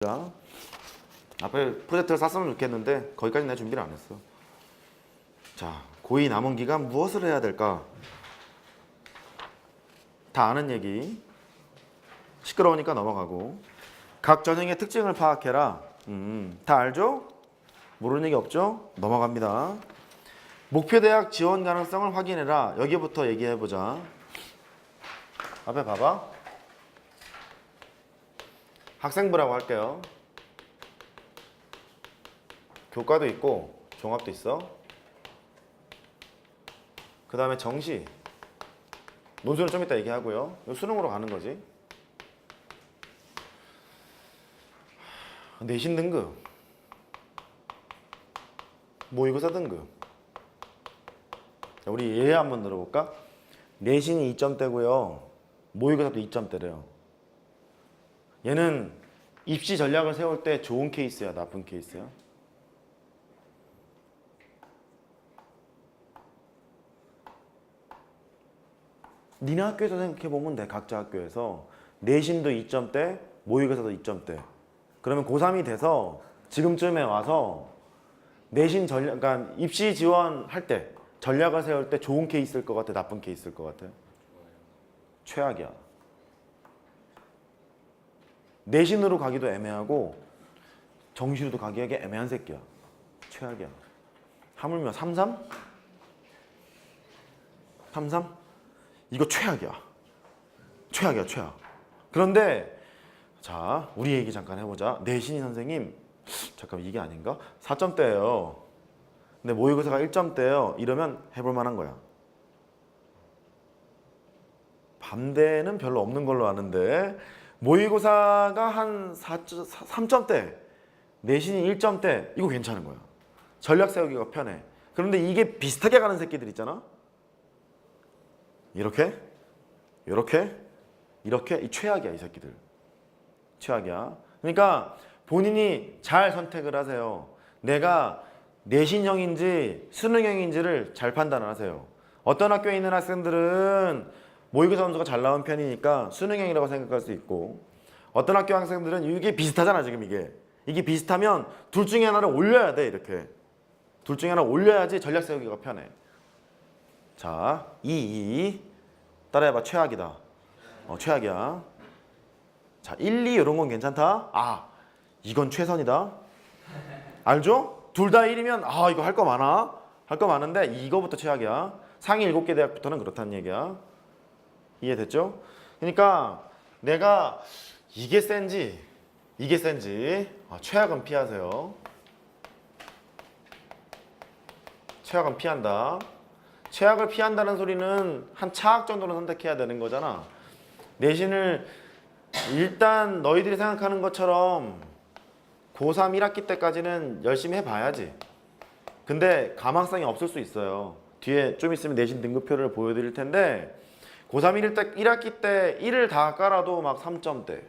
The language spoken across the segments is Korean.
자, 앞에 프로젝트를 쌌으면 좋겠는데 거기까지 내가 준비를 안 했어. 자, 고2 남은 기간 무엇을 해야 될까? 다 아는 얘기. 시끄러우니까 넘어가고. 각 전형의 특징을 파악해라. 다 알죠? 모르는 얘기 없죠? 넘어갑니다. 목표 대학 지원 가능성을 확인해라. 여기부터 얘기해보자. 앞에 봐봐. 학생부라고 할게요. 교과도 있고 종합도 있어. 그 다음에 정시. 논술은 좀 이따 얘기하고요. 수능으로 가는 거지. 내신 등급, 모의고사 등급. 자, 우리 얘 한번 들어볼까? 내신이 2점대고요. 모의고사도 2점대래요. 얘는 입시 전략을 세울 때 좋은 케이스야, 나쁜 케이스야? 니네 학교에서 생각해보면 돼. 각자 학교에서 내신도 2점대, 모의고사도 2점대. 그러면 고3이 돼서 지금쯤에 와서 내신 전략, 그러니까 입시 지원할 때 전략을 세울 때 좋은 케이스일 것 같아, 나쁜 케이스일 것 같아? 최악이야. 내신으로 가기도 애매하고 정시로도 가기에게 애매한 새끼야. 최악이야. 하물며 3-3? 3-3? 이거 최악이야. 최악이야, 최악. 그런데 자, 우리 얘기 잠깐 해보자. 내신이 선생님, 잠깐 이게 아닌가? 4점대예요. 근데 모의고사가 1점대예요. 이러면 해볼 만한 거야. 반대는 별로 없는 걸로 아는데 모의고사가 한 3점대, 내신이 1점대, 이거 괜찮은 거야. 전략 세우기가 편해. 그런데 이게 비슷하게 가는 새끼들 있잖아? 이렇게, 이렇게, 이렇게. 이 최악이야, 이 새끼들. 최악이야. 그러니까 본인이 잘 선택을 하세요. 내가 내신형인지 수능형인지를 잘 판단을 하세요. 어떤 학교에 있는 학생들은 모의고사 점수가 잘 나온 편이니까 수능형이라고 생각할 수 있고, 어떤 학교 학생들은 이게 비슷하잖아. 지금 이게 비슷하면 둘 중에 하나를 올려야 돼. 이렇게 둘 중에 하나 올려야지 전략 세우기가 편해. 자, 2 따라해봐. 최악이다. 최악이야. 자, 1, 2 이런 건 괜찮다. 아, 이건 최선이다. 알죠? 둘 다 1이면 아, 이거 할 거 많아. 할 거 많은데 이거부터 최악이야. 상위 7개 대학부터는 그렇다는 얘기야. 이해됐죠? 그러니까 내가 이게 센지 이게 센지 최악은 피하세요. 최악은 피한다. 최악을 피한다는 소리는 한 차악 정도는 선택해야 되는 거잖아. 내신을 일단 너희들이 생각하는 것처럼 고3 1학기 때까지는 열심히 해봐야지. 근데 가망성이 없을 수 있어요. 뒤에 좀 있으면 내신 등급표를 보여드릴 텐데 고3 1학기 때 1을 다 깔아도 막 3점대,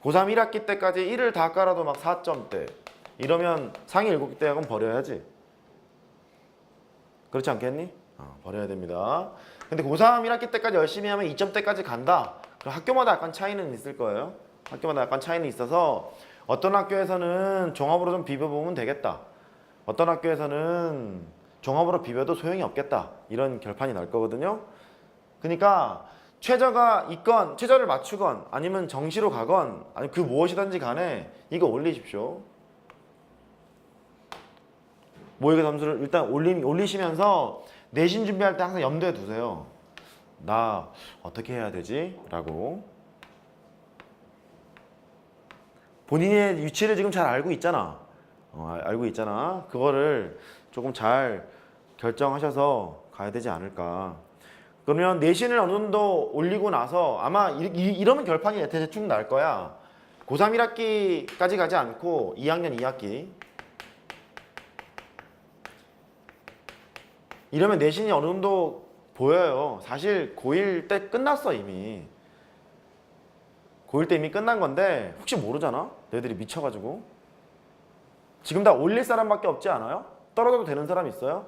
고3 1학기 때까지 1을 다 깔아도 막 4점대, 이러면 상위 7개 대학은 버려야지. 그렇지 않겠니? 버려야 됩니다. 근데 고3 1학기 때까지 열심히 하면 2점대까지 간다. 그럼 학교마다 약간 차이는 있을 거예요. 학교마다 약간 차이는 있어서 어떤 학교에서는 종합으로 좀 비벼보면 되겠다. 어떤 학교에서는 종합으로 비벼도 소용이 없겠다. 이런 결판이 날 거거든요. 그러니까 최저가 있건 최저를 맞추건 아니면 정시로 가건 아니 그 무엇이든지 간에 이거 올리십시오. 모의고사 점수를 일단 올리시면서 내신 준비할 때 항상 염두에 두세요. 나 어떻게 해야 되지? 라고. 본인의 위치를 지금 잘 알고 있잖아. 알고 있잖아. 그거를 조금 잘 결정하셔서 가야 되지 않을까. 그러면 내신을 어느 정도 올리고 나서 아마 이러면 결판이 대충 날 거야. 고3 1학기까지 가지 않고 2학년 2학기. 이러면 내신이 어느 정도 보여요. 사실 고1 때 끝났어 이미. 고1 때 이미 끝난 건데 혹시 모르잖아. 너희들이 미쳐가지고. 지금 다 올릴 사람밖에 없지 않아요? 떨어져도 되는 사람 있어요?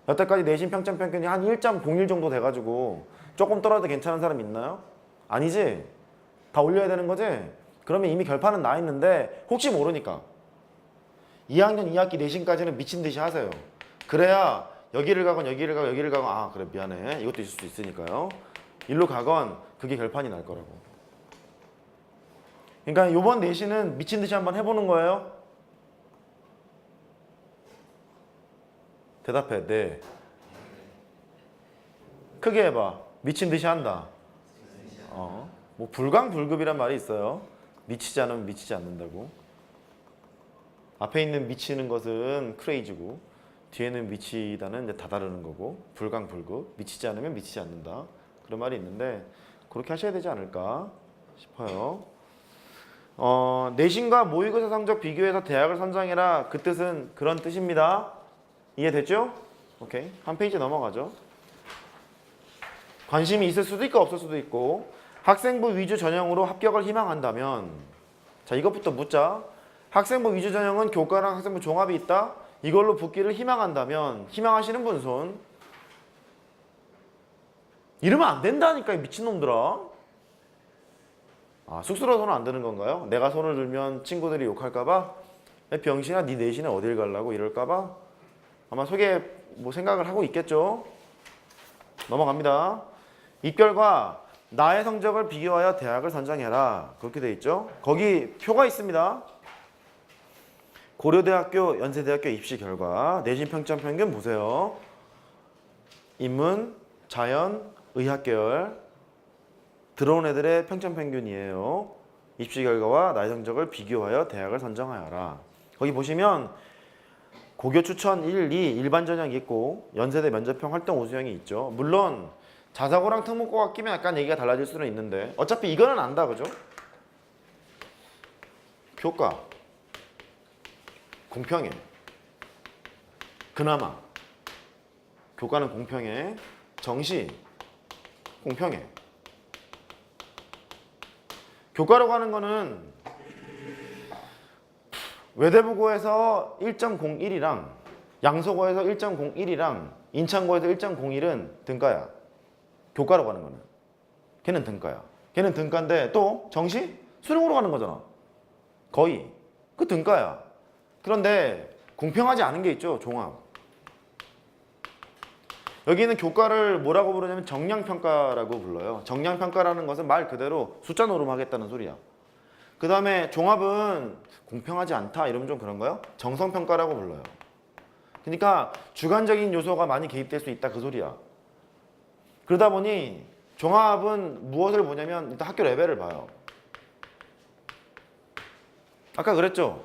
여태까지 내신 평점 평균이 한 1.01 정도 돼가지고 조금 떨어져도 괜찮은 사람 있나요? 아니지? 다 올려야 되는 거지? 그러면 이미 결판은 나 있는데 혹시 모르니까 2학년 2학기 내신까지는 미친 듯이 하세요. 그래야 여기를 가건 여기를 가건 여기를 가건 아 그래 미안해 이것도 있을 수 있으니까요. 일로 가건 그게 결판이 날 거라고. 그러니까 이번 내신은 미친 듯이 한번 해보는 거예요. 대답해. 네. 크게 해봐. 미친 듯이 한다. 뭐 불강불급이란 말이 있어요. 미치지 않으면 미치지 않는다고. 앞에 있는 미치는 것은 크레이지고 뒤에는 미치다는 이제 다다르는 거고 불강불급 미치지 않으면 미치지 않는다 그런 말이 있는데 그렇게 하셔야 되지 않을까 싶어요. 내신과 모의고사 성적 비교해서 대학을 선정해라 그 뜻은 그런 뜻입니다. 이해됐죠? 오케이 한 페이지 넘어가죠. 관심이 있을 수도 있고 없을 수도 있고 학생부 위주 전형으로 합격을 희망한다면 자 이것부터 묻자. 학생부 위주 전형은 교과랑 학생부 종합이 있다. 이걸로 붙기를 희망한다면 희망하시는 분 손. 이러면 안 된다니까 미친놈들아. 아 쑥스러워 손을 안 드는 건가요? 내가 손을 들면 친구들이 욕할까봐? 병신아 네 내신에 어딜 가려고 이럴까봐? 아마 속에 뭐 생각을 하고 있겠죠. 넘어갑니다. 입결과 나의 성적을 비교하여 대학을 선정해라 그렇게 돼 있죠. 거기 표가 있습니다. 고려대학교, 연세대학교 입시 결과 내신 평점 평균 보세요. 인문, 자연, 의학 계열 들어온 애들의 평점 평균이에요. 입시 결과와 나의 성적을 비교하여 대학을 선정하여라. 거기 보시면 고교 추천 1, 2 일반 전형이 있고 연세대 면접형 활동 우수형이 있죠. 물론 자사고랑 특목고가 끼면 약간 얘기가 달라질 수는 있는데 어차피 이거는 안다 그죠? 교과 공평해. 그나마 교과는 공평해. 정시 공평해. 교과라고 하는 거는 외대부고에서 1.01이랑 양서고에서 1.01이랑 인천고에서 1.01은 등가야. 교과라고 하는 거는 걔는 등가야. 걔는 등가인데 또 정시? 수능으로 가는 거잖아. 거의 그 등가야. 그런데 공평하지 않은 게 있죠. 종합. 여기는 교과를 뭐라고 부르냐면 정량평가라고 불러요. 정량평가라는 것은 말 그대로 숫자 노름하겠다는 소리야. 그 다음에 종합은 공평하지 않다 이러면 좀 그런가요? 정성평가라고 불러요. 그러니까 주관적인 요소가 많이 개입될 수 있다 그 소리야. 그러다 보니 종합은 무엇을 보냐면 일단 학교 레벨을 봐요. 아까 그랬죠?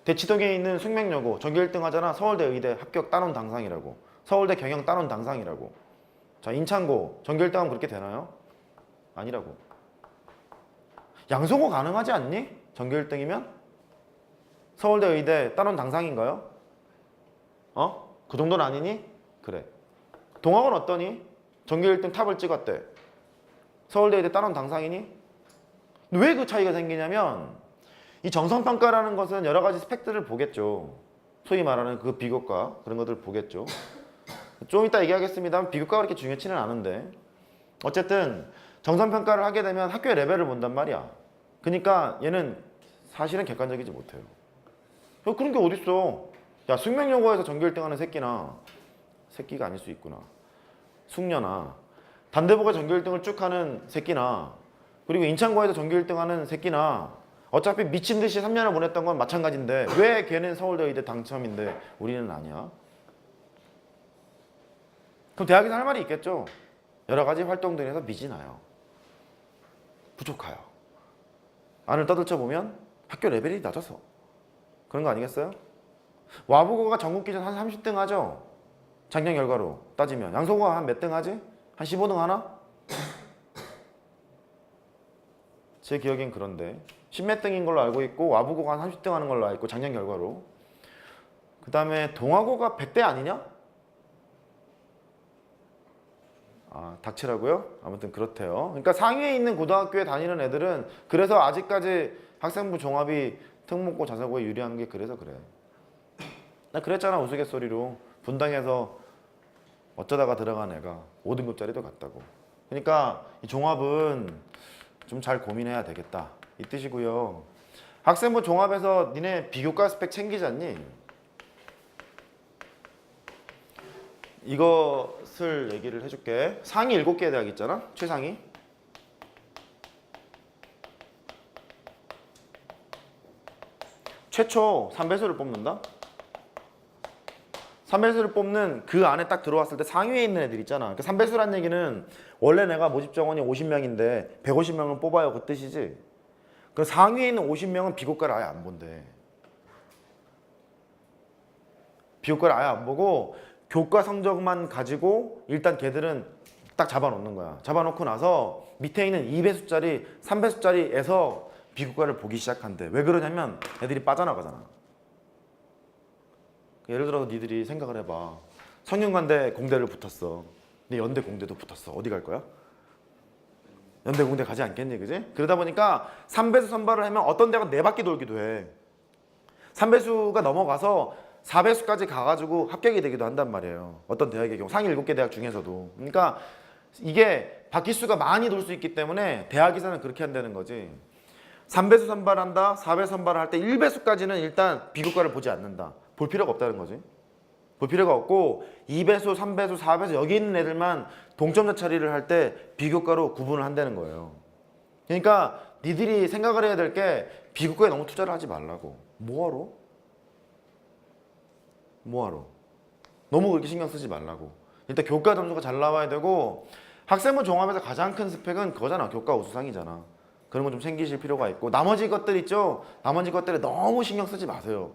대치동에 있는 숙명여고 전교 1등 하잖아. 서울대 의대 합격 따놓은 당상이라고. 서울대 경영 따놓은 당상이라고. 자 인창고 전교 1등 하면 그렇게 되나요? 아니라고. 양성고 가능하지 않니? 전교 1등이면? 서울대 의대 따놓은 당상인가요? 그 정도는 아니니? 그래. 동학은 어떠니? 전교 1등 탑을 찍었대. 서울대 의대 따놓은 당상이니? 왜 그 차이가 생기냐면 이 정성평가라는 것은 여러 가지 스펙들을 보겠죠. 소위 말하는 그 비교과 그런 것들을 보겠죠. 좀 이따 얘기하겠습니다만 비교과가 그렇게 중요치는 않은데 어쨌든 정성평가를 하게 되면 학교의 레벨을 본단 말이야. 그러니까 얘는 사실은 객관적이지 못해요. 그런 게 어딨어. 야 숙명여고에서 전교 1등 하는 새끼나 새끼가 아닐 수 있구나. 숙녀나 단대보가 전교 1등을 쭉 하는 새끼나 그리고 인창고에서 전교 1등 하는 새끼나 어차피 미친 듯이 3년을 보냈던 건 마찬가지인데 왜 걔는 서울대 의대 당첨인데 우리는 아니야? 그럼 대학에서 할 말이 있겠죠. 여러 가지 활동들에서 미진해요. 부족해요. 안을 떠들쳐 보면 학교 레벨이 낮아서 그런 거 아니겠어요? 와부고가 전국 기준 한 30등 하죠. 작년 결과로 따지면 양소고가 한 몇 등 하지? 한 15등 하나? 제 기억엔 그런데 10몇 등인 걸로 알고 있고 와부고가 한 30등 하는 걸로 알고 있고 작년 결과로. 그 다음에 동아고가 100대 아니냐? 아 닥치라고요? 아무튼 그렇대요. 그러니까 상위에 있는 고등학교에 다니는 애들은 그래서 아직까지 학생부 종합이 특목고 자사고에 유리한 게 그래서 그래. 나 그랬잖아 우스갯소리로. 분당에서 어쩌다가 들어간 애가 5등급짜리도 갔다고. 그러니까 이 종합은 좀 잘 고민해야 되겠다 이 뜻이고요. 학생부 종합에서 니네 비교과 스펙 챙기지 않니? 이것을 얘기를 해줄게. 상위 7개 대학 있잖아? 최상위. 최초 3배수를 뽑는다? 3배수를 뽑는 그 안에 딱 들어왔을 때 상위에 있는 애들 있잖아. 그러니까 3배수란 얘기는 원래 내가 모집 정원이 50명인데 150명은 뽑아요 그 뜻이지. 그 상위에 있는 50명은 비교과를 아예 안 본대. 비교과를 아예 안 보고 교과 성적만 가지고 일단 걔들은 딱 잡아놓는 거야. 잡아놓고 나서 밑에 있는 2배수짜리, 3배수짜리에서 비교과를 보기 시작한대. 왜 그러냐면 애들이 빠져나가잖아. 예를 들어서 니들이 생각을 해봐. 성균관대 공대를 붙었어. 근데 연대 공대도 붙었어. 어디 갈 거야? 연대 공대 가지 않겠니, 그지? 그러다 보니까 3배수 선발을 하면 어떤 대학은 4바퀴 돌기도 해. 3배수가 넘어가서 4배수까지 가가지고 합격이 되기도 한단 말이에요. 어떤 대학의 경우 상위 7개 대학 중에서도. 그러니까 이게 바퀴수가 많이 돌 수 있기 때문에 대학에서는 그렇게 한다는 거지. 3배수 선발한다, 4배수 선발을 할 때 1배수까지는 일단 비교과를 보지 않는다. 볼 필요가 없다는 거지. 볼 필요가 없고 2배수, 3배수, 4배수 여기 있는 애들만 동점자 처리를 할 때 비교과로 구분을 한다는 거예요. 그러니까 니들이 생각을 해야 될 게 비교과에 너무 투자를 하지 말라고. 뭐하러? 뭐하러? 너무 그렇게 신경 쓰지 말라고. 일단 교과 점수가 잘 나와야 되고 학생부 종합에서 가장 큰 스펙은 그거잖아. 교과 우수상이잖아. 그런 거 좀 챙기실 필요가 있고 나머지 것들 있죠? 나머지 것들에 너무 신경 쓰지 마세요.